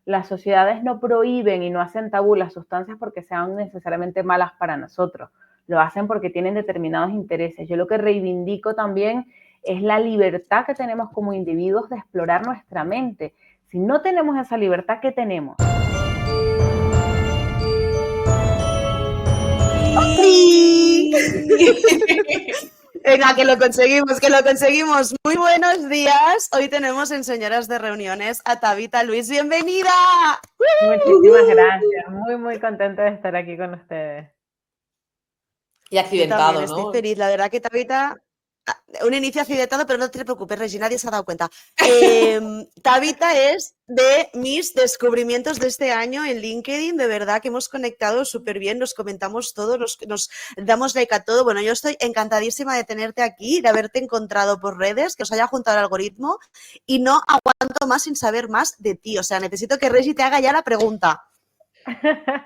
las sociedades no prohíben y no hacen tabú las sustancias porque sean necesariamente malas para nosotros. Lo hacen porque tienen determinados intereses. Yo lo que reivindico también es la libertad que tenemos como individuos de explorar nuestra mente. Si no tenemos esa libertad, ¿qué tenemos? ¡Oli! Venga, que lo conseguimos, que lo conseguimos. Muy buenos días. Hoy tenemos en Señoras de Reuniones a Tabita Luis. ¡Bienvenida! Muchísimas gracias. Muy, muy contenta de estar aquí con ustedes. Y accidentado, Yo también ¿no? estoy feliz. La verdad que Tabita... Un inicio accidentado, pero no te preocupes, Regi, nadie se ha dado cuenta. Tabita es de mis descubrimientos de este año en LinkedIn. De verdad que hemos conectado súper bien, nos comentamos todo, nos damos like a todo. Bueno, yo estoy encantadísima de tenerte aquí, de haberte encontrado por redes, que os haya juntado el algoritmo y no aguanto más sin saber más de ti. O sea, necesito que Regi te haga ya la pregunta.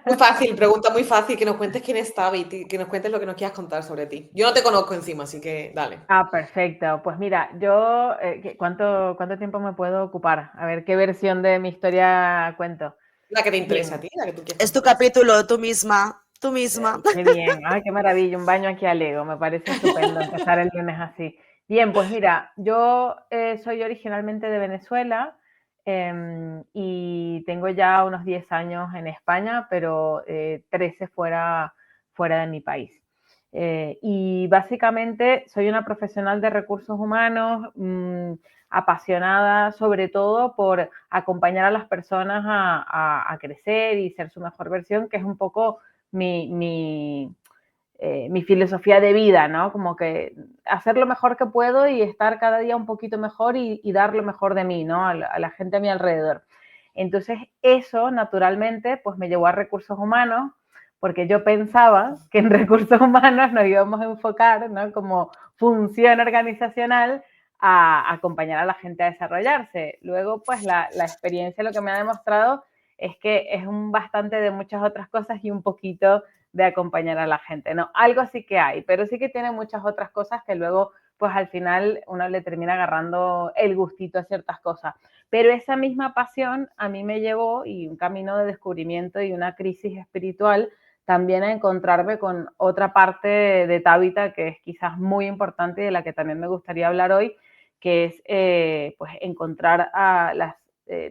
Muy fácil, pregunta muy fácil, que nos cuentes quién es Tavi, que nos cuentes lo que nos quieras contar sobre ti. Yo no te conozco encima, así que dale. Perfecto. Pues mira, yo, ¿cuánto tiempo me puedo ocupar? A ver, ¿qué versión de mi historia cuento? La que te interesa a Bien. ti, la que tú quieras Es tu contar. capítulo, tú misma, tú misma. Qué bien. Ay, qué maravilla. Un baño aquí al ego. Me parece estupendo empezar el lunes así. Bien, pues mira, yo soy originalmente de Venezuela y tengo ya unos 10 años en España, pero 13 fuera de mi país. Y básicamente soy una profesional de recursos humanos, apasionada sobre todo por acompañar a las personas a crecer y ser su mejor versión, que es un poco mi filosofía de vida, ¿no? Como que hacer lo mejor que puedo y estar cada día un poquito mejor y dar lo mejor de mí, ¿no? A la gente a mi alrededor. Entonces, eso, naturalmente, pues me llevó a recursos humanos, porque yo pensaba que en recursos humanos nos íbamos a enfocar, ¿no? Como función organizacional a acompañar a la gente a desarrollarse. Luego, pues la experiencia lo que me ha demostrado es que es un bastante de muchas otras cosas y un poquito de acompañar a la gente, ¿no? Algo sí que hay, pero sí que tiene muchas otras cosas que luego, pues al final uno le termina agarrando el gustito a ciertas cosas. Pero esa misma pasión a mí me llevó, y un camino de descubrimiento y una crisis espiritual, también a encontrarme con otra parte de Tabita que es quizás muy importante y de la que también me gustaría hablar hoy, que es pues encontrar a las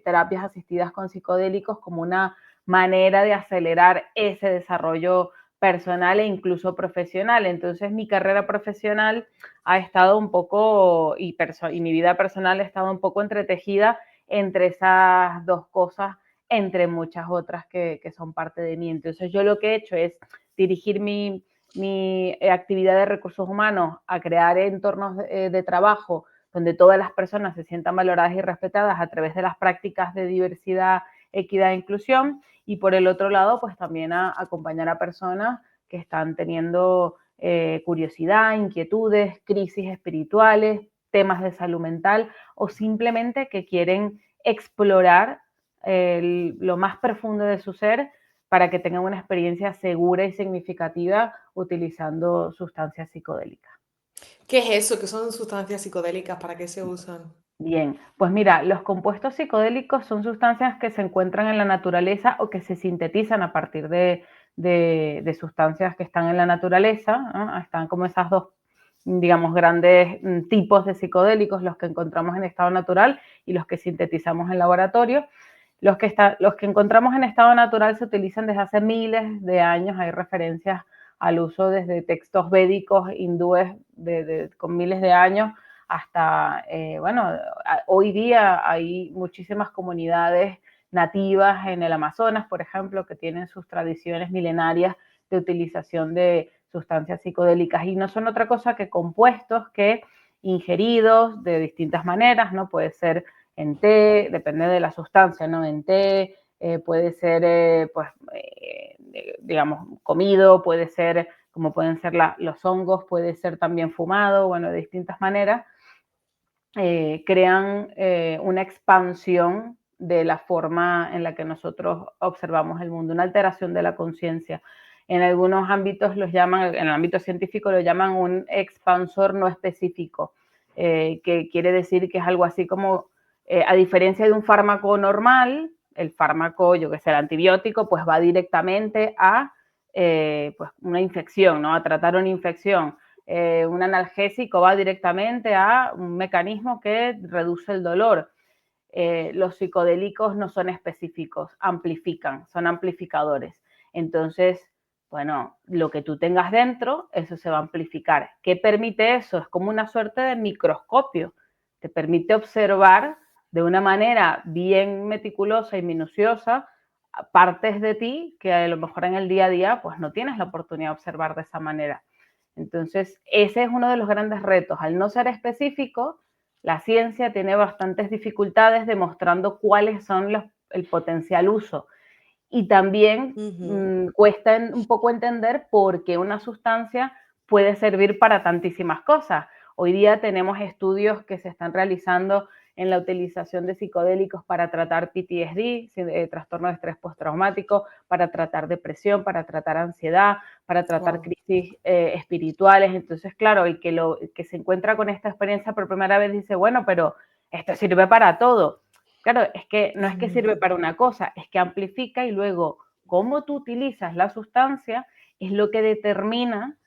terapias asistidas con psicodélicos como una manera de acelerar ese desarrollo personal e incluso profesional. Entonces mi carrera profesional ha estado un poco, y mi vida personal ha estado un poco entretejida entre esas dos cosas, entre muchas otras que son parte de mí. Entonces yo lo que he hecho es dirigir mi actividad de recursos humanos a crear entornos de trabajo donde todas las personas se sientan valoradas y respetadas a través de las prácticas de diversidad, equidad e inclusión, y por el otro lado, pues también a acompañar a personas que están teniendo curiosidad, inquietudes, crisis espirituales, temas de salud mental o simplemente que quieren explorar lo más profundo de su ser para que tengan una experiencia segura y significativa utilizando sustancias psicodélicas. ¿Qué es eso? ¿Qué son sustancias psicodélicas? ¿Para qué se usan? Bien, pues mira, los compuestos psicodélicos son sustancias que se encuentran en la naturaleza o que se sintetizan a partir de sustancias que están en la naturaleza, ¿no? Están como esas dos, digamos, grandes tipos de psicodélicos, los que encontramos en estado natural y los que sintetizamos en laboratorio. Los que encontramos en estado natural se utilizan desde hace miles de años, hay referencias al uso desde textos védicos hindúes con miles de años hasta, bueno, hoy día hay muchísimas comunidades nativas en el Amazonas, por ejemplo, que tienen sus tradiciones milenarias de utilización de sustancias psicodélicas y no son otra cosa que compuestos que ingeridos de distintas maneras, ¿no? Puede ser en té, depende de la sustancia, ¿no? En té, puede ser, pues, digamos, comido, puede ser, como pueden ser los hongos, puede ser también fumado, bueno, de distintas maneras, crean una expansión de la forma en la que nosotros observamos el mundo, una alteración de la conciencia. En algunos ámbitos los llaman, en el ámbito científico lo llaman un expansor no específico, que quiere decir que es algo así como, a diferencia de un fármaco normal, el fármaco, yo que sé, el antibiótico, pues va directamente a pues una infección, ¿no? A tratar una infección. Un analgésico va directamente a un mecanismo que reduce el dolor. Los psicodélicos no son específicos, amplifican, son amplificadores. Entonces, bueno, lo que tú tengas dentro, eso se va a amplificar. ¿Qué permite eso? Es como una suerte de microscopio. Te permite observar de una manera bien meticulosa y minuciosa partes de ti que a lo mejor en el día a día pues no tienes la oportunidad de observar de esa manera. Entonces, ese es uno de los grandes retos. Al no ser específico, la ciencia tiene bastantes dificultades demostrando cuáles son el potencial uso. Y también cuesta un poco entender por qué una sustancia puede servir para tantísimas cosas. Hoy día tenemos estudios que se están realizando en la utilización de psicodélicos para tratar PTSD, trastorno de estrés postraumático, para tratar depresión, para tratar ansiedad, para tratar crisis espirituales. Entonces, claro, el que se encuentra con esta experiencia por primera vez dice, bueno, pero esto sirve para todo. Claro, es que no es que sirve para una cosa, es que amplifica y luego cómo tú utilizas la sustancia es lo que determina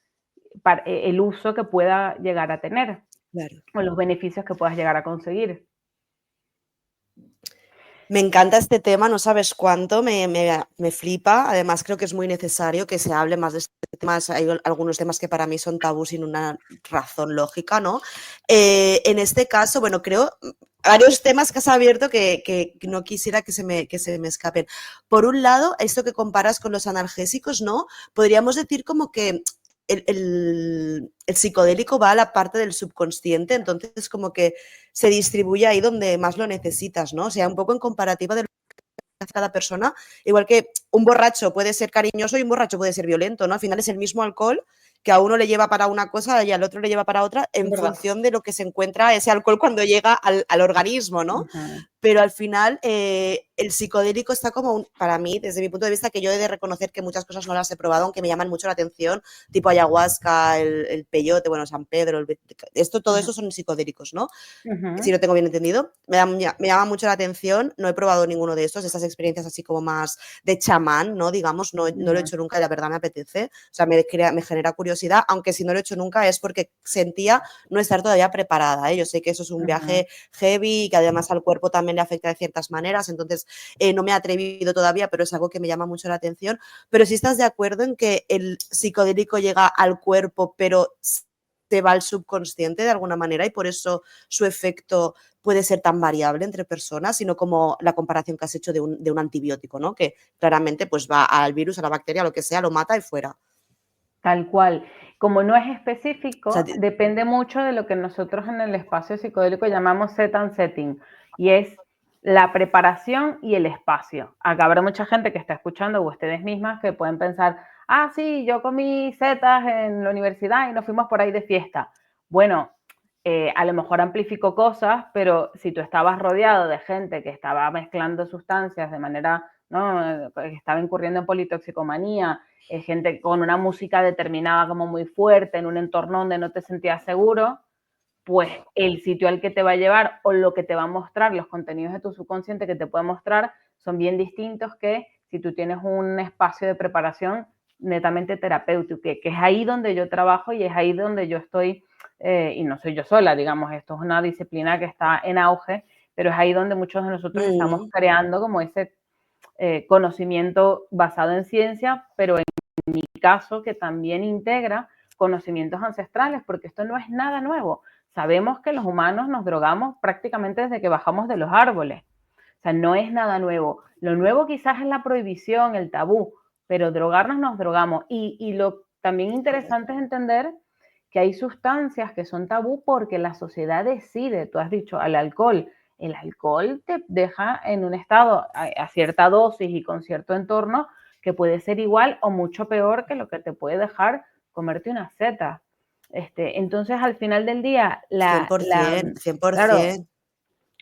el uso que pueda llegar a tener, Claro. o los beneficios que puedas llegar a conseguir. Me encanta este tema, no sabes cuánto, me flipa. Además, creo que es muy necesario que se hable más de este tema. Hay algunos temas que para mí son tabú sin una razón lógica, ¿no? En este caso, bueno, creo varios temas que has abierto que no quisiera que se me escapen. Por un lado, esto que comparas con los analgésicos, ¿no? Podríamos decir como que el psicodélico va a la parte del subconsciente, entonces como que se distribuye ahí donde más lo necesitas, ¿no? O sea, un poco en comparativa de lo que hace cada persona, igual que un borracho puede ser cariñoso y un borracho puede ser violento, ¿no? Al final es el mismo alcohol que a uno le lleva para una cosa y al otro le lleva para otra en función de lo que se encuentra ese alcohol cuando llega al organismo, ¿no? Pero al final el psicodélico está como, para mí, desde mi punto de vista, que yo he de reconocer que muchas cosas no las he probado, aunque me llaman mucho la atención, tipo ayahuasca, el peyote, bueno, San Pedro, todo eso son psicodélicos, ¿no? Si lo tengo bien entendido. Me llama mucho la atención, no he probado ninguno de estos, estas experiencias así como más de chamán, ¿no? Digamos, no lo he hecho nunca y la verdad me apetece, o sea, me genera curiosidad, aunque si no lo he hecho nunca es porque sentía no estar todavía preparada, ¿eh? Yo sé que eso es un viaje heavy y que además al cuerpo también le afecta de ciertas maneras, entonces no me he atrevido todavía, pero es algo que me llama mucho la atención. Pero si estás de acuerdo en que el psicodélico llega al cuerpo, pero se va al subconsciente de alguna manera y por eso su efecto puede ser tan variable entre personas, sino como la comparación que has hecho de un antibiótico, ¿no? Que claramente pues va al virus, a la bacteria, lo que sea, lo mata y fuera. Tal cual. Como no es específico, O sea, depende mucho de lo que nosotros en el espacio psicodélico llamamos set and setting, y es la preparación y el espacio. Acá habrá mucha gente que está escuchando, o ustedes mismas, que pueden pensar, ah, sí, yo comí setas en la universidad y nos fuimos por ahí de fiesta. Bueno, a lo mejor amplificó cosas, pero si tú estabas rodeado de gente que estaba mezclando sustancias de manera, ¿no? Que estaba incurriendo en politoxicomanía, gente con una música determinada como muy fuerte, en un entorno donde no te sentías seguro, pues el sitio al que te va a llevar o lo que te va a mostrar, los contenidos de tu subconsciente que te puede mostrar son bien distintos que si tú tienes un espacio de preparación netamente terapéutico, que es ahí donde yo trabajo y es ahí donde yo estoy, y no soy yo sola, digamos, esto es una disciplina que está en auge, pero es ahí donde muchos de nosotros estamos creando como ese conocimiento basado en ciencia, pero en mi caso que también integra conocimientos ancestrales, porque esto no es nada nuevo. Sabemos que los humanos nos drogamos prácticamente desde que bajamos de los árboles. O sea, no es nada nuevo. Lo nuevo quizás es la prohibición, el tabú, pero drogarnos nos drogamos. Y lo también interesante es entender que hay sustancias que son tabú porque la sociedad decide, tú has dicho, al alcohol. El alcohol te deja en un estado a cierta dosis y con cierto entorno que puede ser igual o mucho peor que lo que te puede dejar comerte una seta. Entonces, al final del día, 100%, 100%. Claro,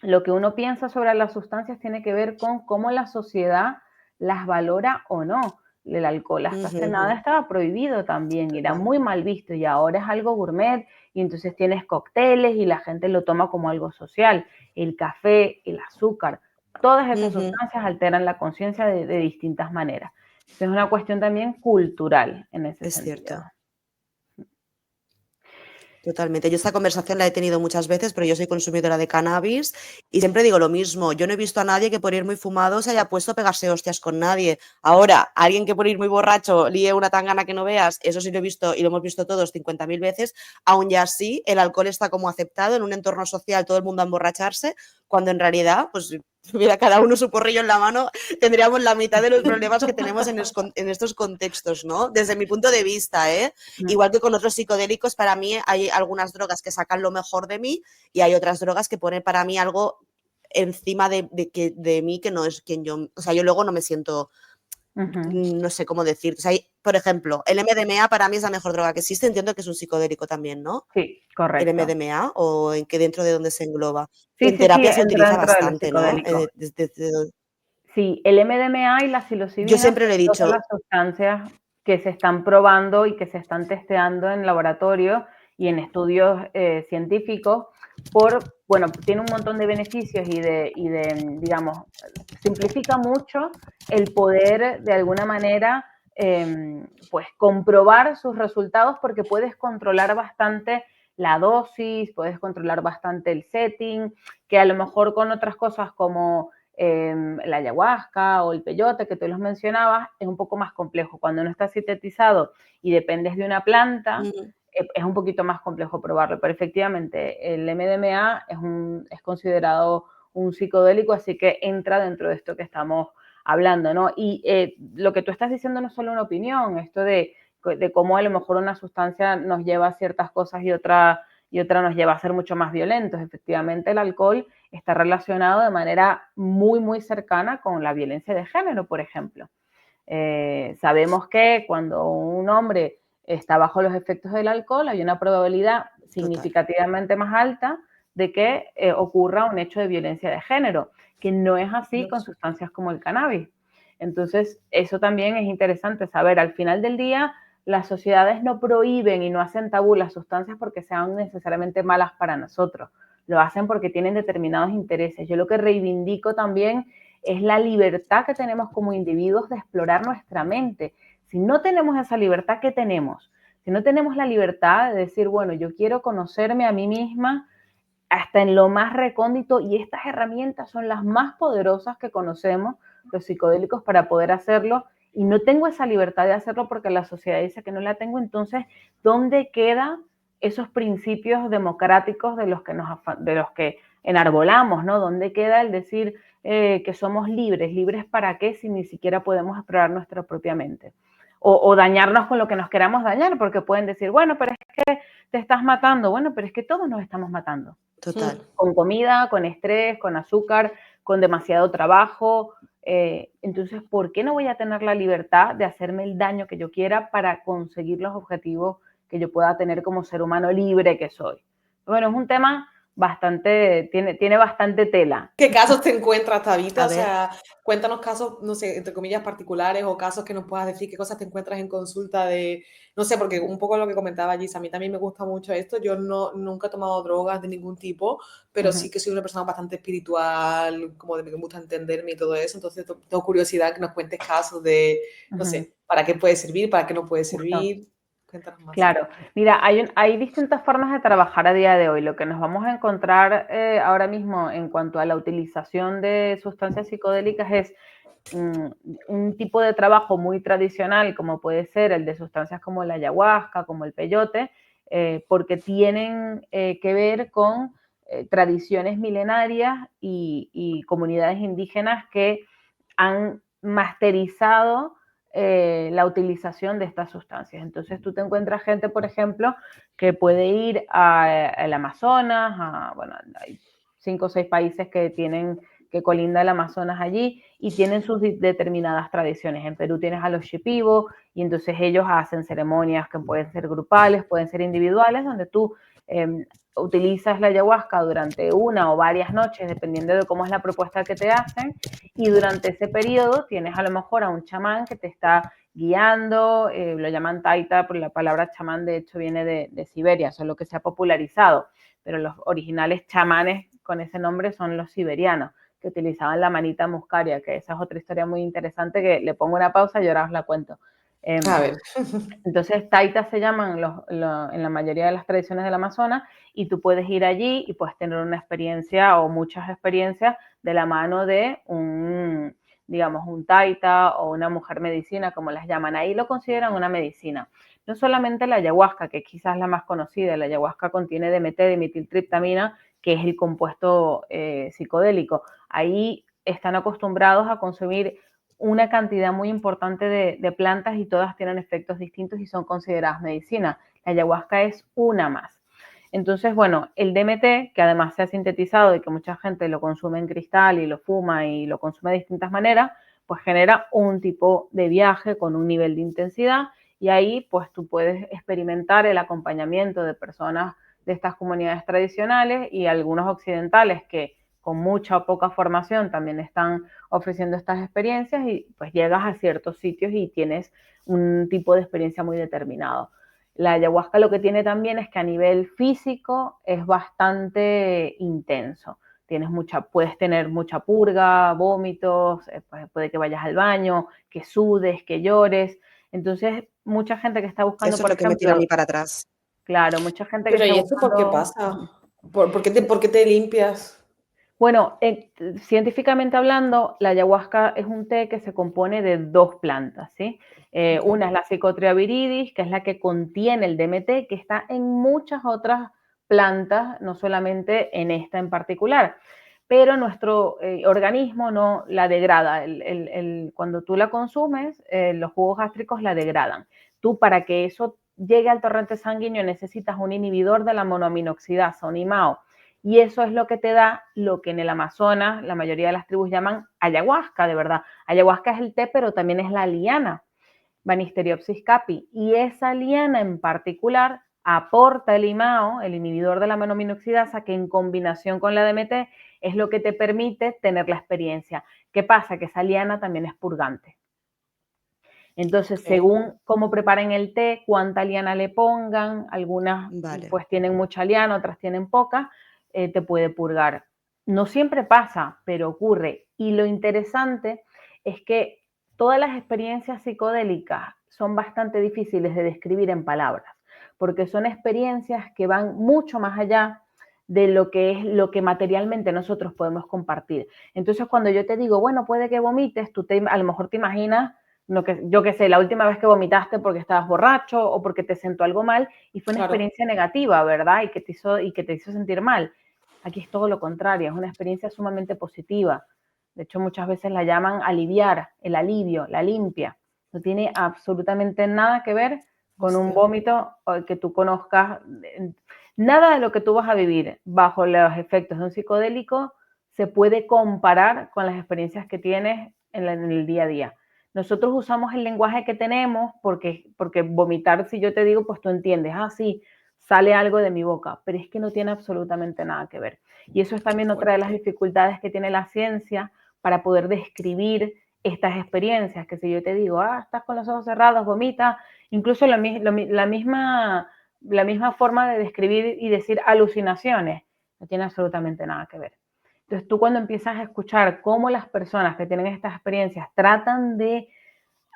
lo que uno piensa sobre las sustancias tiene que ver con cómo la sociedad las valora o no. El alcohol hasta hace nada estaba prohibido también, era muy mal visto y ahora es algo gourmet y entonces tienes cócteles y la gente lo toma como algo social. El café, el azúcar, Todas esas sustancias alteran la conciencia de distintas maneras. Es una cuestión también cultural en ese sentido. Es cierto. Totalmente. Yo esta conversación la he tenido muchas veces, pero yo soy consumidora de cannabis y siempre digo lo mismo. Yo no he visto a nadie que por ir muy fumado se haya puesto a pegarse hostias con nadie. Ahora, alguien que por ir muy borracho líe una tangana que no veas, eso sí lo he visto y lo hemos visto todos 50.000 veces. Aún ya así, el alcohol está como aceptado en un entorno social, todo el mundo a emborracharse, cuando en realidad, pues si tuviera cada uno su porrillo en la mano, tendríamos la mitad de los problemas que tenemos en estos contextos, ¿no? Desde mi punto de vista, ¿eh? Igual que con otros psicodélicos, para mí hay algunas drogas que sacan lo mejor de mí y hay otras drogas que ponen para mí algo encima de mí que no es quien yo... O sea, yo luego no me siento... No sé cómo decir. O sea, por ejemplo, el MDMA para mí es la mejor droga que existe. Entiendo que es un psicodélico también, ¿no? Sí, correcto. El MDMA, o en que dentro de dónde se engloba. Sí, En terapia se entra utiliza dentro de los bastante, ¿no? psicodélicos. Sí, el MDMA y la Yo psilocibina siempre le he son dos de dicho, las sustancias que se están probando y que se están testeando en laboratorio y en estudios científicos bueno, tiene un montón de beneficios y digamos, simplifica mucho el poder de alguna manera pues comprobar sus resultados porque puedes controlar bastante la dosis, puedes controlar bastante el setting, que a lo mejor con otras cosas como la ayahuasca o el peyote que tú los mencionabas, es un poco más complejo. Cuando no está sintetizado y dependes de una planta, es un poquito más complejo probarlo, pero efectivamente el MDMA es considerado un psicodélico, así que entra dentro de esto que estamos hablando, ¿no? Y lo que tú estás diciendo no es solo una opinión, esto de cómo a lo mejor una sustancia nos lleva a ciertas cosas y otra nos lleva a ser mucho más violentos. Efectivamente, el alcohol está relacionado de manera muy, muy cercana con la violencia de género, por ejemplo. Sabemos que cuando un hombre está bajo los efectos del alcohol, hay una probabilidad significativamente más alta de que ocurra un hecho de violencia de género, que no es así con sustancias como el cannabis. Entonces, eso también es interesante saber. Al final del día, las sociedades no prohíben y no hacen tabú las sustancias porque sean necesariamente malas para nosotros. Lo hacen porque tienen determinados intereses. Yo lo que reivindico también es la libertad que tenemos como individuos de explorar nuestra mente. Si no tenemos esa libertad, ¿qué tenemos? Si no tenemos la libertad de decir, bueno, yo quiero conocerme a mí misma hasta en lo más recóndito, y estas herramientas son las más poderosas que conocemos, los psicodélicos, para poder hacerlo, y no tengo esa libertad de hacerlo porque la sociedad dice que no la tengo. Entonces, ¿dónde quedan esos principios democráticos de los que enarbolamos, ¿no? ¿Dónde queda el decir que somos libres? ¿Libres para qué si ni siquiera podemos explorar nuestra propia mente? O dañarnos con lo que nos queramos dañar, porque pueden decir, bueno, pero es que te estás matando. Bueno, pero es que todos nos estamos matando. Total. Con comida, con estrés, con azúcar, con demasiado trabajo. Entonces, ¿por qué no voy a tener la libertad de hacerme el daño que yo quiera para conseguir los objetivos que yo pueda tener como ser humano libre que soy? Bueno, es un tema tiene bastante tela. ¿Qué casos te encuentras, Tabita? A O ver. sea, cuéntanos casos, no sé, entre comillas, particulares o casos que nos puedas decir, qué cosas te encuentras en consulta de, no sé, porque un poco lo que comentaba Gis, a mí también me gusta mucho esto. Yo nunca he tomado drogas de ningún tipo, pero sí que soy una persona bastante espiritual, como de que me gusta entenderme y todo eso. Entonces, tengo curiosidad que nos cuentes casos de, no sé, para qué puede servir, para qué no puede servir. Cuéntanos más. Claro, mira, hay distintas formas de trabajar a día de hoy. Lo que nos vamos a encontrar ahora mismo en cuanto a la utilización de sustancias psicodélicas es un tipo de trabajo muy tradicional, como puede ser el de sustancias como la ayahuasca, como el peyote, porque tienen que ver con tradiciones milenarias y comunidades indígenas que han masterizado la utilización de estas sustancias. Entonces tú te encuentras gente, por ejemplo, que puede ir al Amazonas, bueno, hay 5 o 6 países que colinda el Amazonas allí y tienen sus determinadas tradiciones. En Perú tienes a los Shipibo y entonces ellos hacen ceremonias que pueden ser grupales, pueden ser individuales, donde tú utilizas la ayahuasca durante una o varias noches, dependiendo de cómo es la propuesta que te hacen, y durante ese periodo tienes a lo mejor a un chamán que te está guiando, lo llaman taita, porque la palabra chamán de hecho viene de Siberia, eso es lo que se ha popularizado, pero los originales chamanes con ese nombre son los siberianos. que utilizaban la manita muscaria, que esa es otra historia muy interesante que le pongo una pausa y ahora os la cuento. A ver. Entonces, taitas se llaman en la mayoría de las tradiciones del Amazonas y tú puedes ir allí y puedes tener una experiencia o muchas experiencias de la mano de digamos, un taita o una mujer medicina, como las llaman. Ahí lo consideran una medicina. No solamente la ayahuasca, que quizás es la más conocida, la ayahuasca contiene DMT, dimetiltriptamina, que es el compuesto psicodélico. Ahí están acostumbrados a consumir una cantidad muy importante de plantas y todas tienen efectos distintos y son consideradas medicina. La ayahuasca es una más. Entonces, bueno, el DMT, que además se ha sintetizado y que mucha gente lo consume en cristal y lo fuma y lo consume de distintas maneras, pues genera un tipo de viaje con un nivel de intensidad y ahí pues tú puedes experimentar el acompañamiento de personas de estas comunidades tradicionales y algunos occidentales que con mucha o poca formación también están ofreciendo estas experiencias y pues llegas a ciertos sitios y tienes un tipo de experiencia muy determinado. La ayahuasca lo que tiene también es que a nivel físico es bastante intenso. Puedes tener mucha purga, vómitos, pues puede que vayas al baño, que sudes, que llores. Entonces, mucha gente que está buscando, Eso es por lo que me tira a ejemplo, mí para atrás. claro, mucha gente que Pero está ¿y esto por qué buscando. pasa? ¿Por qué te limpias? Bueno, científicamente hablando, la ayahuasca es un té que se compone de dos plantas, ¿sí? Okay. Una es la Psychotria viridis, que es la que contiene el DMT, que está en muchas otras plantas, no solamente en esta en particular. Pero nuestro organismo no la degrada. Cuando tú la consumes, los jugos gástricos la degradan. Tú, para que eso llegue al torrente sanguíneo, necesitas un inhibidor de la monoaminoxidasa, un IMAO. Y eso es lo que te da lo que en el Amazonas la mayoría de las tribus llaman ayahuasca, de verdad. Ayahuasca es el té, pero también es la liana, Banisteriopsis capi. Y esa liana en particular aporta el IMAO, el inhibidor de la monoaminoxidasa, que en combinación con la DMT es lo que te permite tener la experiencia. ¿Qué pasa? Que esa liana también es purgante. Entonces, Okay. según cómo preparen el té, cuánta liana le pongan, algunas pues tienen mucha liana, otras tienen poca, te puede purgar. No siempre pasa, pero ocurre. Y lo interesante es que todas las experiencias psicodélicas son bastante difíciles de describir en palabras, porque son experiencias que van mucho más allá de lo que es lo que materialmente nosotros podemos compartir. Entonces, cuando yo te digo, bueno, puede que vomites, a lo mejor te imaginas yo qué sé, la última vez que vomitaste porque estabas borracho o porque te sentó algo mal y fue una experiencia negativa, ¿verdad? Y que te hizo sentir mal. Aquí es todo lo contrario, es una experiencia sumamente positiva. De hecho, muchas veces la llaman aliviar, el alivio, la limpia. No tiene absolutamente nada que ver con un vómito que tú conozcas. Nada de lo que tú vas a vivir bajo los efectos de un psicodélico se puede comparar con las experiencias que tienes en el día a día. Nosotros usamos el lenguaje que tenemos porque vomitar, si yo te digo, pues tú entiendes, sí, sale algo de mi boca, pero es que no tiene absolutamente nada que ver. Y eso es también otra de las dificultades que tiene la ciencia para poder describir estas experiencias, que si yo te digo, estás con los ojos cerrados, vomita, incluso la misma forma de describir y decir alucinaciones, no tiene absolutamente nada que ver. Entonces tú cuando empiezas a escuchar cómo las personas que tienen estas experiencias tratan de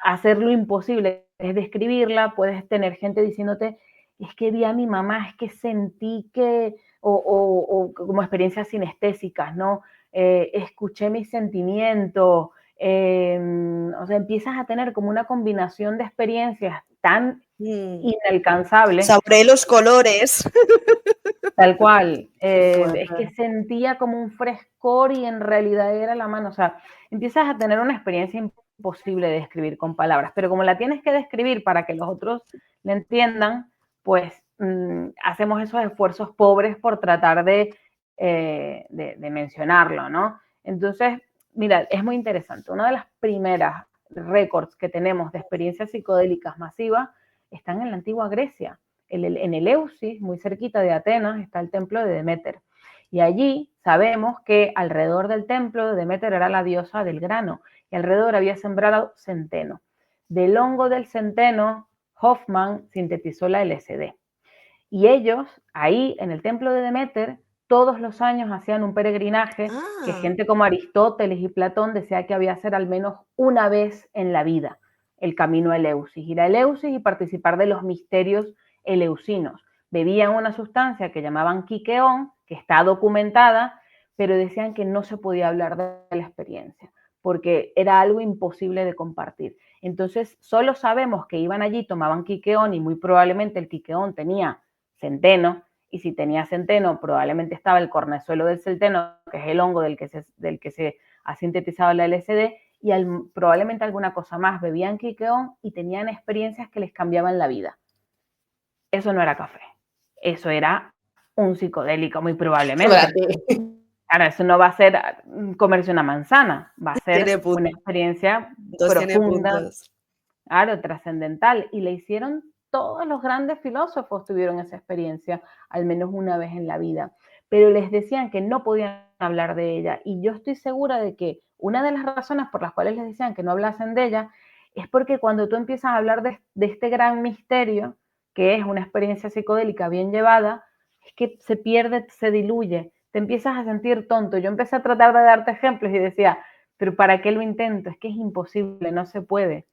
hacer lo imposible, es describirla, puedes tener gente diciéndote, es que vi a mi mamá, es que sentí que, o como experiencias sinestésicas, ¿no? Escuché mis sentimientos, o sea, empiezas a tener como una combinación de experiencias tan inalcanzables. Saboré los colores. Tal cual. Es que sentía como un frescor y en realidad era la mano. O sea, empiezas a tener una experiencia imposible de describir con palabras, pero como la tienes que describir para que los otros la entiendan, pues hacemos esos esfuerzos pobres por tratar de mencionarlo, ¿no? Entonces, mira, es muy interesante. Una de las primeras récords que tenemos de experiencias psicodélicas masivas están en la antigua Grecia. En Eleusis, muy cerquita de Atenas, está el templo de Deméter. Y allí sabemos que alrededor del templo de Deméter era la diosa del grano y alrededor había sembrado centeno. Del hongo del centeno, Hoffman sintetizó la LSD. Y ellos, ahí en el templo de Deméter, todos los años hacían un peregrinaje que Ah, gente como Aristóteles y Platón decía que había que hacer al menos una vez en la vida el camino a Eleusis, ir a Eleusis y participar de los misterios eleusinos. Bebían una sustancia que llamaban quiqueón, que está documentada, pero decían que no se podía hablar de la experiencia, porque era algo imposible de compartir. Entonces, solo sabemos que iban allí, tomaban quiqueón y muy probablemente el quiqueón tenía centeno, y si tenía centeno, probablemente estaba el cornezuelo del centeno, que es el hongo del que se ha sintetizado la LSD, y probablemente alguna cosa más. Bebían quiqueón y tenían experiencias que les cambiaban la vida. Eso no era café, eso era un psicodélico, muy probablemente. Ahora, eso no va a ser comerse una manzana, va a ser una experiencia profunda, claro, trascendental. Y le hicieron, todos los grandes filósofos tuvieron esa experiencia al menos una vez en la vida, pero les decían que no podían hablar de ella. Y yo estoy segura de que una de las razones por las cuales les decían que no hablasen de ella es porque cuando tú empiezas a hablar de este gran misterio, que es una experiencia psicodélica bien llevada, es que se pierde, se diluye, te empiezas a sentir tonto. Yo empecé a tratar de darte ejemplos y decía, pero ¿para qué lo intento? Es que es imposible, no se puede.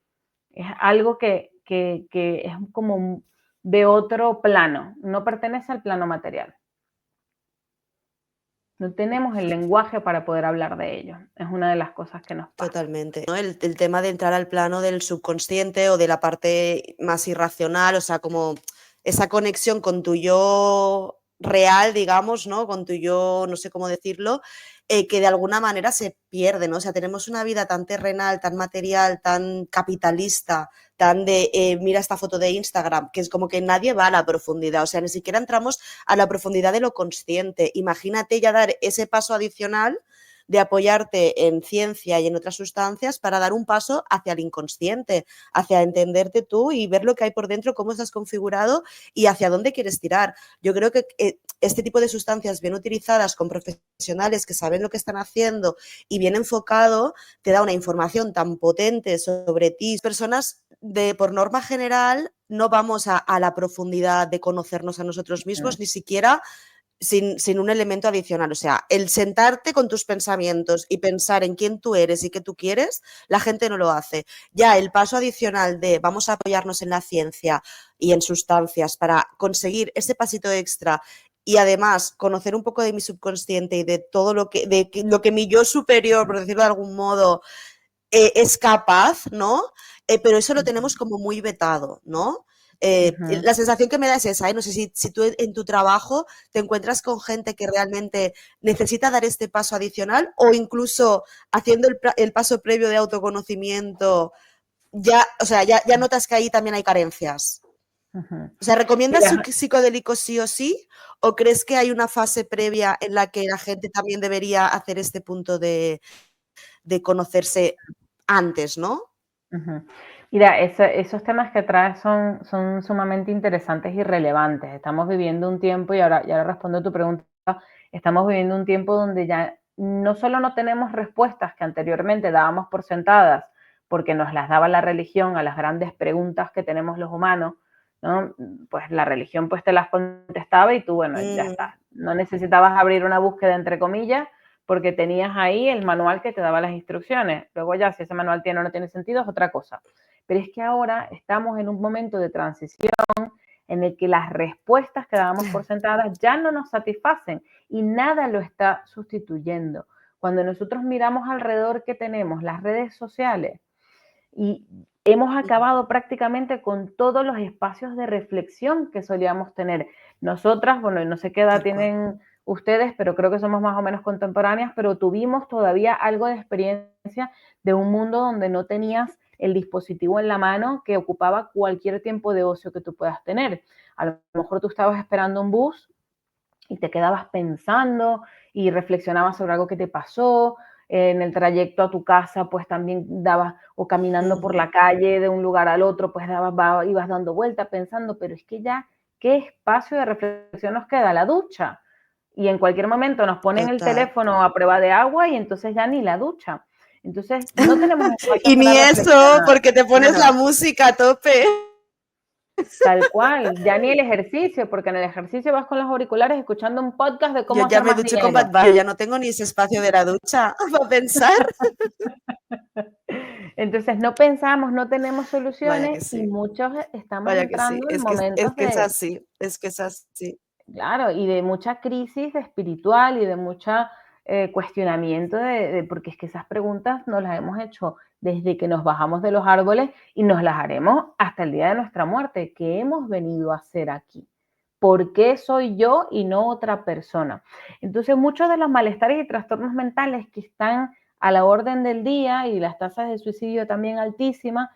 Es algo que es como de otro plano, no pertenece al plano material. No tenemos el lenguaje para poder hablar de ello. Es una de las cosas que nos pasa. Totalmente, ¿no? El tema de entrar al plano del subconsciente o de la parte más irracional, o sea, como esa conexión con tu yo real, digamos, ¿no? Con tu yo, no sé cómo decirlo, que de alguna manera se pierde, ¿no? O sea, tenemos una vida tan terrenal, tan material, tan capitalista, tan de, mira esta foto de Instagram, que es como que nadie va a la profundidad, o sea, ni siquiera entramos a la profundidad de lo consciente. Imagínate ya dar ese paso adicional de apoyarte en ciencia y en otras sustancias para dar un paso hacia el inconsciente, hacia entenderte tú y ver lo que hay por dentro, cómo estás configurado y hacia dónde quieres tirar. Yo creo que este tipo de sustancias bien utilizadas con profesionales que saben lo que están haciendo y bien enfocado, te da una información tan potente sobre ti. Personas por norma general, no vamos a la profundidad de conocernos a nosotros mismos, ni siquiera sin un elemento adicional. O sea, el sentarte con tus pensamientos y pensar en quién tú eres y qué tú quieres, la gente no lo hace. Ya el paso adicional de vamos a apoyarnos en la ciencia y en sustancias para conseguir ese pasito extra y además conocer un poco de mi subconsciente y de todo lo que mi yo superior, por decirlo de algún modo, es capaz, ¿no? Pero eso lo tenemos como muy vetado, ¿no? La sensación que me da es esa, ¿eh? No sé si tú en tu trabajo te encuentras con gente que realmente necesita dar este paso adicional o incluso haciendo el paso previo de autoconocimiento, ya, o sea, ya notas que ahí también hay carencias. O sea, ¿recomiendas psicodélicos sí o sí? ¿O crees que hay una fase previa en la que la gente también debería hacer este punto de conocerse antes, ¿no? Mira, esos temas que traes son sumamente interesantes y relevantes. Estamos viviendo un tiempo, y ahora respondo a tu pregunta, estamos viviendo un tiempo donde ya no solo no tenemos respuestas que anteriormente dábamos por sentadas, porque nos las daba la religión a las grandes preguntas que tenemos los humanos, ¿no? Pues la religión pues te las contestaba y tú, bueno, ya está. No necesitabas abrir una búsqueda entre comillas, porque tenías ahí el manual que te daba las instrucciones. Luego ya, si ese manual tiene o no tiene sentido, es otra cosa. Pero es que ahora estamos en un momento de transición en el que las respuestas que dábamos por sentadas ya no nos satisfacen y nada lo está sustituyendo. Cuando nosotros miramos alrededor que tenemos, las redes sociales, y hemos acabado prácticamente con todos los espacios de reflexión que solíamos tener. Nosotras, bueno, no sé qué edad tienen ustedes, pero creo que somos más o menos contemporáneas, pero tuvimos todavía algo de experiencia de un mundo donde no tenías el dispositivo en la mano que ocupaba cualquier tiempo de ocio que tú puedas tener. A lo mejor tú estabas esperando un bus y te quedabas pensando y reflexionabas sobre algo que te pasó. En el trayecto a tu casa, pues también dabas, o caminando por la calle de un lugar al otro, pues ibas dando vueltas pensando, pero es que ya, ¿qué espacio de reflexión nos queda? La ducha. Y en cualquier momento nos ponen el teléfono a prueba de agua y entonces ya ni la ducha. Entonces, no tenemos espacio y ni para eso, porque te pones la música a tope. Tal cual, ya ni el ejercicio, porque en el ejercicio vas con los auriculares escuchando un podcast de Yo cómo ya hacer me más ducho con dinero. Bad Bunny, yo ya no tengo ni ese espacio de la ducha para pensar. Entonces no pensamos, no tenemos Vaya que soluciones y sí, muchos estamos vaya que sí. entrando en Es momentos que es de, así, es que es así. claro, y de mucha crisis espiritual y de mucha cuestionamiento porque es que esas preguntas nos las hemos hecho desde que nos bajamos de los árboles y nos las haremos hasta el día de nuestra muerte. ¿Qué hemos venido a hacer aquí? ¿Por qué soy yo y no otra persona? Entonces, muchos de los malestares y trastornos mentales que están a la orden del día y las tasas de suicidio también altísimas,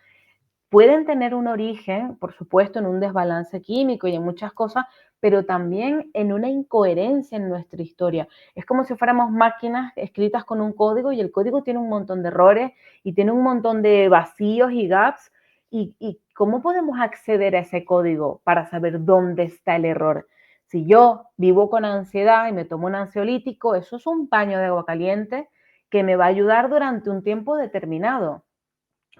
pueden tener un origen, por supuesto, en un desbalance químico y en muchas cosas, pero también en una incoherencia en nuestra historia. Es como si fuéramos máquinas escritas con un código y el código tiene un montón de errores y tiene un montón de vacíos y gaps. ¿Y cómo podemos acceder a ese código para saber dónde está el error? Si yo vivo con ansiedad y me tomo un ansiolítico, eso es un paño de agua caliente que me va a ayudar durante un tiempo determinado,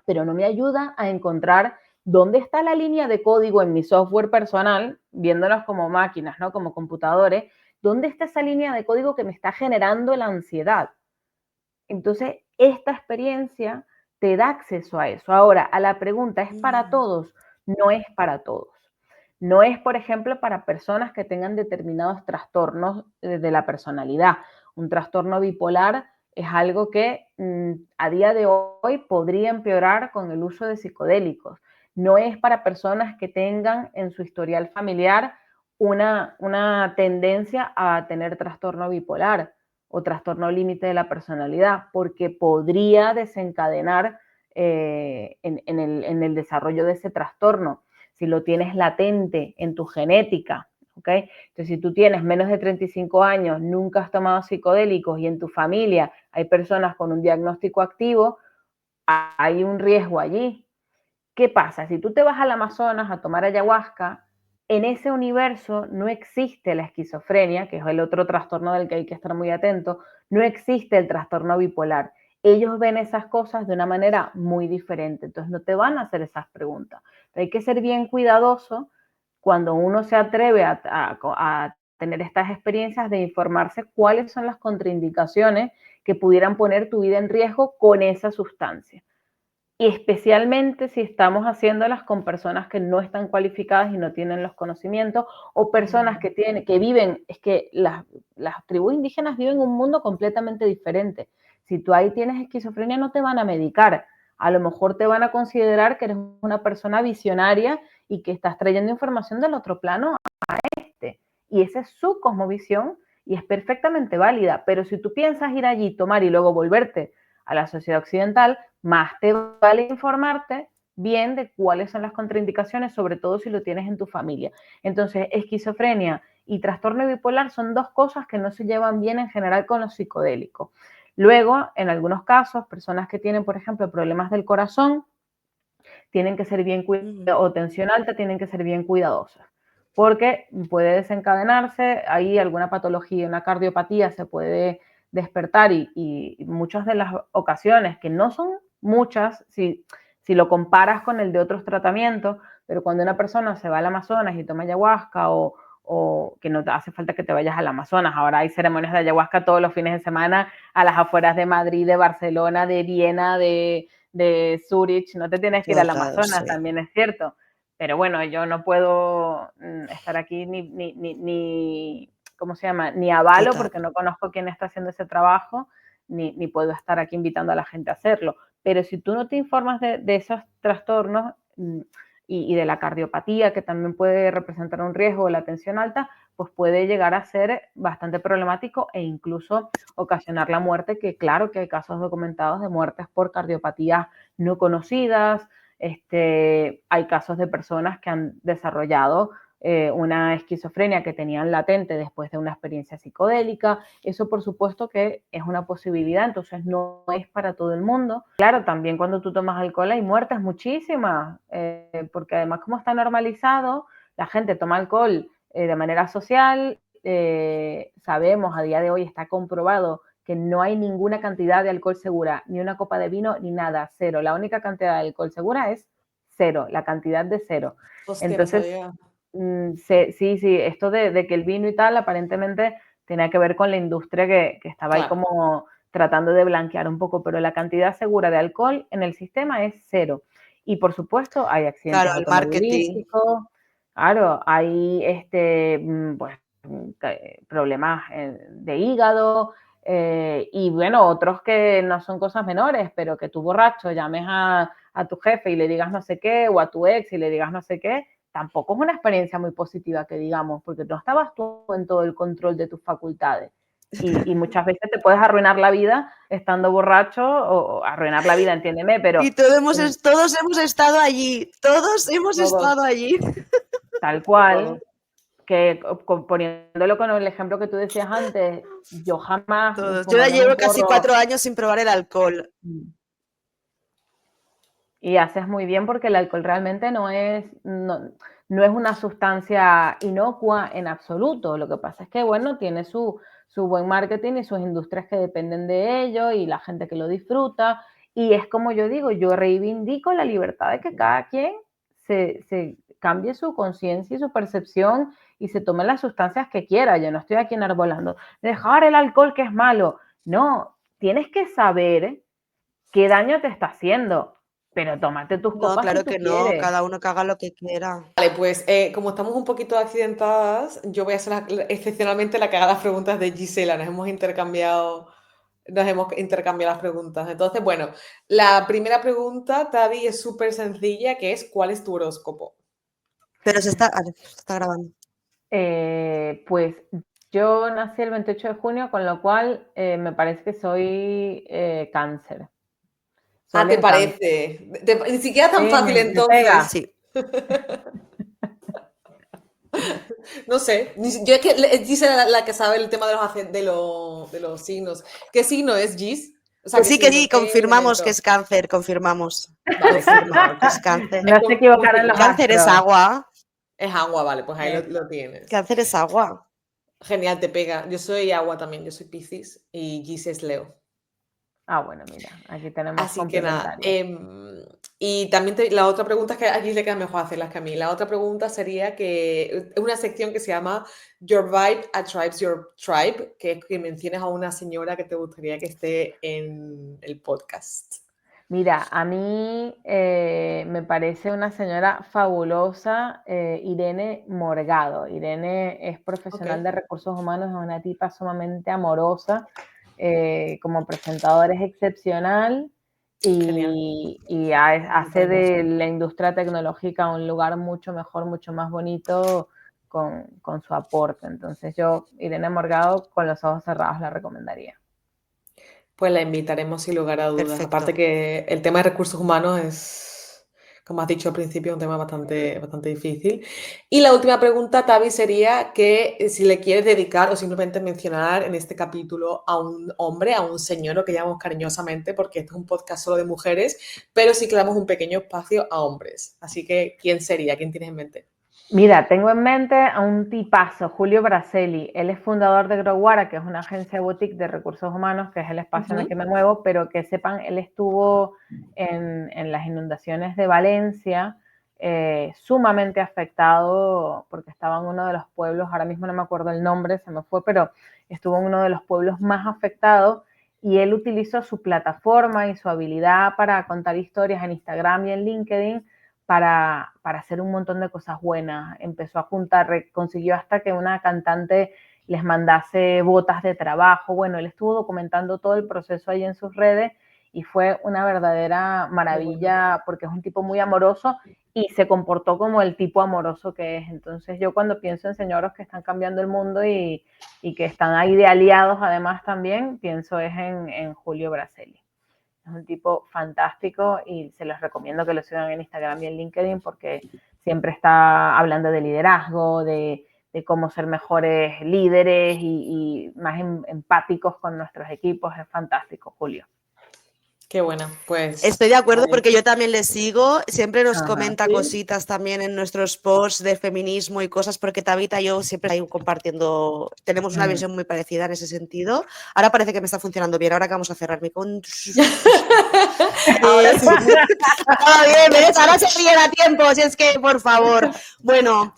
pero no me ayuda a encontrar dónde está la línea de código en mi software personal, viéndonos como máquinas, ¿no? Como computadores, dónde está esa línea de código que me está generando la ansiedad. Entonces, esta experiencia te da acceso a eso. Ahora, a la pregunta, ¿es para Mm. todos? No es para todos. No es, por ejemplo, para personas que tengan determinados trastornos de la personalidad. Un trastorno bipolar es algo que a día de hoy podría empeorar con el uso de psicodélicos. No es para personas que tengan en su historial familiar una tendencia a tener trastorno bipolar o trastorno límite de la personalidad, porque podría desencadenar en el desarrollo de ese trastorno si lo tienes latente en tu genética, ¿ok? Entonces, si tú tienes menos de 35 años, nunca has tomado psicodélicos y en tu familia hay personas con un diagnóstico activo, hay un riesgo allí. ¿Qué pasa? Si tú te vas al Amazonas a tomar ayahuasca, en ese universo no existe la esquizofrenia, que es el otro trastorno del que hay que estar muy atento, no existe el trastorno bipolar. Ellos ven esas cosas de una manera muy diferente, entonces no te van a hacer esas preguntas. Hay que ser bien cuidadoso cuando uno se atreve a tener estas experiencias de informarse cuáles son las contraindicaciones que pudieran poner tu vida en riesgo con esa sustancia. Y especialmente si estamos haciéndolas con personas que no están cualificadas y no tienen los conocimientos, o personas que viven, es que las tribus indígenas viven un mundo completamente diferente. Si tú ahí tienes esquizofrenia, no te van a medicar. A lo mejor te van a considerar que eres una persona visionaria y que estás trayendo información del otro plano a este. Y esa es su cosmovisión y es perfectamente válida. Pero si tú piensas ir allí, tomar y luego volverte a la sociedad occidental, más te vale informarte bien de cuáles son las contraindicaciones, sobre todo si lo tienes en tu familia. Entonces, esquizofrenia y trastorno bipolar son dos cosas que no se llevan bien en general con los psicodélicos. Luego, en algunos casos, personas que tienen, por ejemplo, problemas del corazón, tienen que ser bien cuidadosos, o tensión alta, tienen que ser bien cuidadosas, porque puede desencadenarse ahí alguna patología, una cardiopatía se puede despertar y muchas de las ocasiones, que no son muchas, si lo comparas con el de otros tratamientos, pero cuando una persona se va al Amazonas y toma ayahuasca o que no te hace falta que te vayas al Amazonas, ahora hay ceremonias de ayahuasca todos los fines de semana a las afueras de Madrid, de Barcelona, de Viena, de Zurich, no te tienes que ir al Total, Amazonas, sí. también es cierto. Pero bueno, yo no puedo estar aquí ni ¿cómo se llama? Ni avalo, Total. porque no conozco quién está haciendo ese trabajo, ni puedo estar aquí invitando a la gente a hacerlo. Pero si tú no te informas de esos trastornos y de la cardiopatía, que también puede representar un riesgo, la tensión alta, pues puede llegar a ser bastante problemático e incluso ocasionar la muerte, que claro que hay casos documentados de muertes por cardiopatías no conocidas, hay casos de personas que han desarrollado una esquizofrenia que tenían latente después de una experiencia psicodélica. Eso por supuesto que es una posibilidad, entonces no es para todo el mundo. Claro, también cuando tú tomas alcohol hay muertes muchísimas, porque además como está normalizado, la gente toma alcohol de manera social, sabemos a día de hoy, está comprobado que no hay ninguna cantidad de alcohol segura, ni una copa de vino, ni nada, cero. La única cantidad de alcohol segura es cero, la cantidad de cero. Hostia, no Entonces, sabía. sí, esto de que el vino y tal aparentemente tenía que ver con la industria que estaba ahí Claro. como tratando de blanquear un poco, pero la cantidad segura de alcohol en el sistema es cero. Y por supuesto hay accidentes Claro, el marketing. automovilísticos, claro, hay pues, problemas de hígado, y bueno, otros que no son cosas menores, pero que tú borracho llames a tu jefe y le digas no sé qué, o a tu ex y le digas no sé qué, tampoco es una experiencia muy positiva que digamos, porque no estabas tú en todo el control de tus facultades. Y muchas veces te puedes arruinar la vida estando borracho, o arruinar la vida, entiéndeme, pero Y todos hemos estado allí, todos hemos Todos, estado allí. tal todos. cual, que poniéndolo con el ejemplo que tú decías antes, yo jamás Todos. Yo ya fumándome un llevo casi porro. 4 años sin probar el alcohol. Y haces muy bien porque el alcohol realmente no es una sustancia inocua en absoluto. Lo que pasa es que, bueno, tiene su buen marketing y sus industrias que dependen de ello y la gente que lo disfruta. Y es como yo digo, yo reivindico la libertad de que cada quien se cambie su conciencia y su percepción y se tome las sustancias que quiera. Yo no estoy aquí enarbolando, dejar el alcohol que es malo. No, tienes que saber qué daño te está haciendo, pero tómate tus No, copas si claro tú que no, quieres. cada uno que haga lo que quiera. Vale, pues como estamos un poquito accidentadas, yo voy a ser excepcionalmente la que haga las preguntas de Gisela. Nos hemos intercambiado las preguntas. Entonces, bueno, la primera pregunta, Tavi, es súper sencilla, que es ¿cuál es tu horóscopo? Pero se está grabando. Pues yo nací el 28 de junio, con lo cual me parece que soy cáncer. Ah, Sol ¿te en cáncer. parece? Ni siquiera tan Sí, fácil me pega. entonces. Sí. No sé. Yo es que Gisela es la que sabe el tema de los signos. ¿Qué signo es Gis? O sea, ¿qué Que signo? sí, ¿Qué confirmamos que elemento? es cáncer, confirmamos. Vale, Confirmado que es confirmamos. cáncer. No se equivocaron los Confirmado. Cáncer es astros. agua. Es agua, vale, pues ahí Sí. lo tienes. Cáncer es agua. Genial, te pega. Yo soy agua también, yo soy Piscis y Gis es Leo. Ah, bueno, mira, aquí tenemos Así que nada. complementarios. Y también la otra pregunta es que a Gis le queda mejor hacerlas que a mí. La otra pregunta sería que es una sección que se llama Your Vibe Attribes Your Tribe, que es que menciones a una señora que te gustaría que esté en el podcast. Mira, a mí me parece una señora fabulosa, Irene Morgado. Irene es Ok, profesional de recursos humanos, es una tipa sumamente amorosa, como presentadora es excepcional genial. y hace de la industria tecnológica un lugar mucho mejor, mucho más bonito con su aporte. Entonces yo, Irene Morgado, con los ojos cerrados la recomendaría. Pues la invitaremos sin lugar a dudas. Aparte Perfecto. que el tema de recursos humanos es, como has dicho al principio, un tema bastante, bastante difícil. Y la última pregunta, Tavi, sería que si le quieres dedicar o simplemente mencionar en este capítulo a un hombre, a un señor, lo que llamamos cariñosamente, porque este es un podcast solo de mujeres, pero sí que damos un pequeño espacio a hombres. Así que, ¿quién sería? ¿Quién tienes en mente? Mira, tengo en mente a un tipazo, Julio Braselli. Él es fundador de Growara, que es una agencia boutique de recursos humanos, que es el espacio en el que me muevo, pero que sepan, él estuvo en las inundaciones de Valencia, sumamente afectado, porque estaba en uno de los pueblos, ahora mismo no me acuerdo el nombre, se me fue, pero estuvo en uno de los pueblos más afectados, y él utilizó su plataforma y su habilidad para contar historias en Instagram y en LinkedIn para hacer un montón de cosas buenas. Empezó a juntar, consiguió hasta que una cantante les mandase botas de trabajo. Bueno, él estuvo documentando todo el proceso ahí en sus redes y fue una verdadera Qué bueno. maravilla porque es un tipo muy amoroso y se comportó como el tipo amoroso que es. Entonces yo cuando pienso en señoros que están cambiando el mundo y que están ahí de aliados además también, pienso es en Julio Braselli. Es un tipo fantástico y se los recomiendo que lo sigan en Instagram y en LinkedIn porque siempre está hablando de liderazgo, de cómo ser mejores líderes y más empáticos con nuestros equipos. Es fantástico, Julio. Qué buena, pues. Estoy de acuerdo ahí. porque yo también le sigo, siempre nos Ajá. comenta Sí. cositas también en nuestros posts de feminismo y cosas, porque Tabita y yo siempre ahí compartiendo, tenemos una visión muy parecida en ese sentido. Ahora parece que me está funcionando bien, ahora que vamos a cerrar mi con... Ahora sí. Todo bien, ¿ves? Ahora se ríen a tiempo, si es que, por favor. Bueno,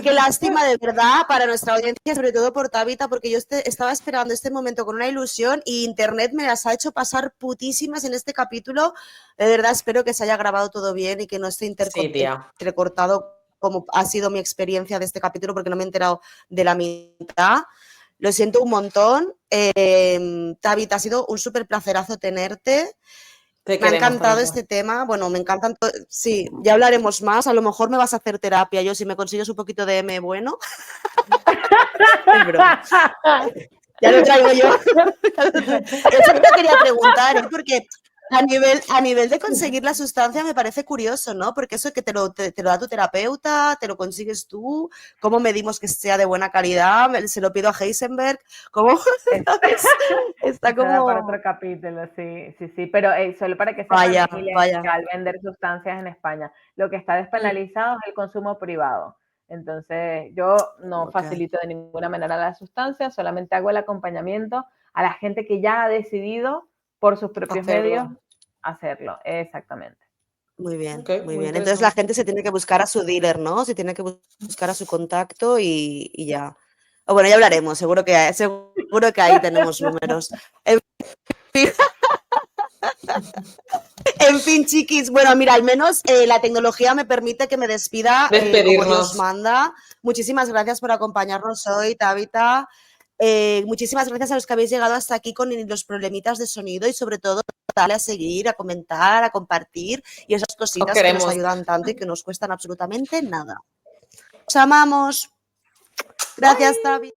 qué lástima de verdad para nuestra audiencia, sobre todo por Tabita, porque yo estaba esperando este momento con una ilusión y Internet me las ha hecho pasar putísimas en este capítulo. De verdad, espero que se haya grabado todo bien y que no esté Sí, tía. entrecortado como ha sido mi experiencia de este capítulo, porque no me he enterado de la mitad. Lo siento un montón. Tabita, ha sido un súper placerazo tenerte. Te Me ha queremos, encantado Tabita. este tema. Bueno, me encantan. Sí, ya hablaremos más. A lo mejor me vas a hacer terapia yo si me consigues un poquito de M bueno. Es broma. Ya lo traigo yo. Eso te quería preguntar, ¿eh? Porque a nivel de conseguir la sustancia me parece curioso, ¿no? Porque eso que te lo da tu terapeuta, te lo consigues tú, ¿cómo medimos que sea de buena calidad? Se lo pido a Heisenberg, ¿cómo? Está Eso da para como... otro capítulo, sí, sí, sí. Pero solo para que sepan, Vaya, es vaya. ilegal vender sustancias en España. Lo que está despenalizado es el consumo privado. Entonces, yo no Ok. facilito de ninguna manera la sustancia, solamente hago el acompañamiento a la gente que ya ha decidido por sus propios medios hacerlo. Exactamente. Muy bien, Ok, muy muy bien. Entonces la interesante. gente se tiene que buscar a su dealer, ¿no? Se tiene que buscar a su contacto y ya. O bueno, ya hablaremos, seguro que ahí tenemos números. En fin, en fin, chiquis, bueno, mira, al menos la tecnología me permite que me despida como Dios Despedirnos. manda. Muchísimas gracias por acompañarnos hoy, Tabita. Muchísimas gracias a los que habéis llegado hasta aquí con los problemitas de sonido y sobre todo darle a seguir, a comentar, a compartir y esas Os cositas que nos queremos. ayudan tanto y que nos cuestan absolutamente nada. Os amamos. Gracias, Tavi.